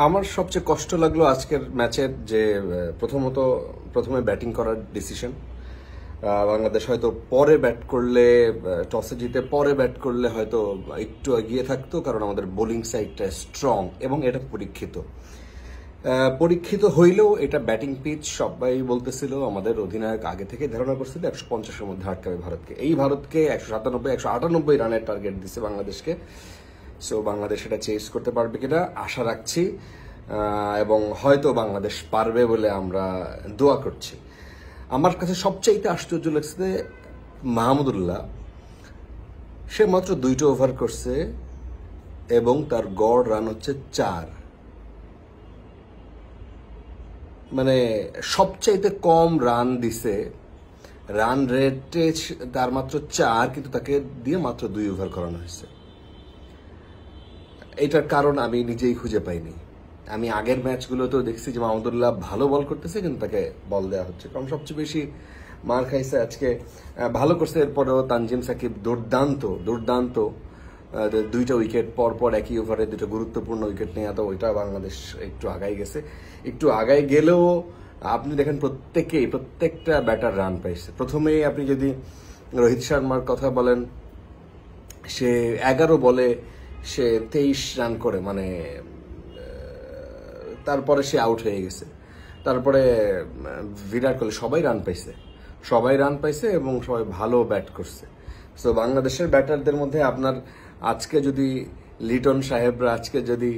আমার সবচেয়ে কষ্ট লাগলো আজকের ম্যাচের যে প্রথমে ব্যাটিং করার ডিসিশন। বাংলাদেশ হয়তো পরে ব্যাট করলে, টসে জিতে পরে ব্যাট করলে হয়তো একটু এগিয়ে থাকতো, কারণ আমাদের বোলিং সাইডটা স্ট্রং এবং এটা পরীক্ষিত হইলেও এটা ব্যাটিং পিচ। সবাই বলতেছিল, আমাদের অধিনায়ক আগে থেকে ধারণা করছিল 150-এর মধ্যে আটকাবে ভারতকে। এই ভারতকে 197-198 রানের টার্গেট দিচ্ছে বাংলাদেশকে। সো বাংলাদেশ এটা চেস করতে পারবে কিনা আশা রাখছি, এবং হয়তো বাংলাদেশ পারবে বলে আমরা দোয়া করছি। আমার কাছে সবচাইতে আশ্চর্য লাগছে মাহমুদুল্লাহ, সে মাত্র 2টা ওভার করছে এবং তার গড় রান হচ্ছে 4। মানে সবচাইতে কম রান দিছে, রান রেটে তার মাত্র 4, কিন্তু তাকে দিয়ে মাত্র 2 ওভার করানো হয়েছে। এটার কারণ আমি নিজেই খুঁজে পাইনি। আমি আগের ম্যাচগুলোতেও দেখছি যে মাহমুদুল্লাহ ভালো বল করতেছে, কিন্তু তাকে বল দেওয়া হচ্ছে। কারণ সবচেয়ে বেশি মার খাইছে আজকে, ভালো করছে। এরপরেও তানজিম সাকিব দুর্দান্ত 2টা উইকেট পর একই ওভারে 2টা গুরুত্বপূর্ণ উইকেট নেওয়া, তো ওইটা বাংলাদেশ একটু আগাই গেছে। একটু আগাই গেলেও আপনি দেখেন প্রত্যেকটা ব্যাটার রান পাইছে। প্রথমেই আপনি যদি রোহিত শর্মার কথা বলেন, সে 11 বলে সে 23 রান করে, মানে তারপরে সে আউট হয়ে গেছে। তারপরে বিরাট কোহলি, সবাই রান পাইছে এবং সবাই ভালো ব্যাট করছে। সো বাংলাদেশের ব্যাটারদের মধ্যে আপনার আজকে যদি লিটন সাহেবরা, আজকে যদি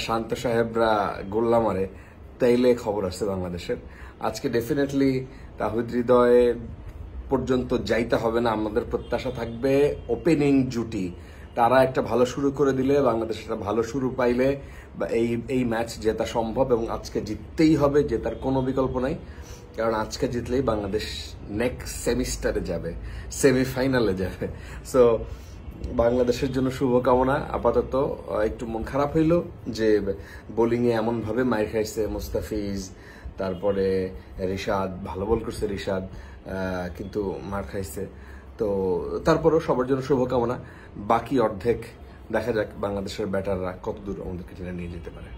শান্ত সাহেবরা গোল্লা মারে, তাইলে খবর আসছে বাংলাদেশের। আজকে ডেফিনেটলি তাহিদ হৃদয় পর্যন্ত যাইতে হবে না। আমাদের প্রত্যাশা থাকবে ওপেনিং জুটি, তারা একটা ভালো শুরু করে দিলে, বাংলাদেশ একটা ভালো শুরু পাইলে এই ম্যাচ জেতা সম্ভব। এবং আজকে জিততেই হবে, জেতার কোনো বিকল্প নাই। কারণ আজকে জিতলেই বাংলাদেশ নেক্সট সেমিফাইনালে যাবে। সো বাংলাদেশের জন্য শুভকামনা। আপাতত একটু মন খারাপ হইল যে বোলিংয়ে এমনভাবে মাইর খাইছে মুস্তাফিজ, তারপরে রিশাদ, ভালো বল করছে রিশাদ, কিন্তু মার খাইছে। তো তারপরেও সবার জন্য শুভকামনা। বাকি অর্ধেক দেখা যাক বাংলাদেশের ব্যাটাররা কতদূর আমাদেরকে টেনে নিয়ে যেতে পারে।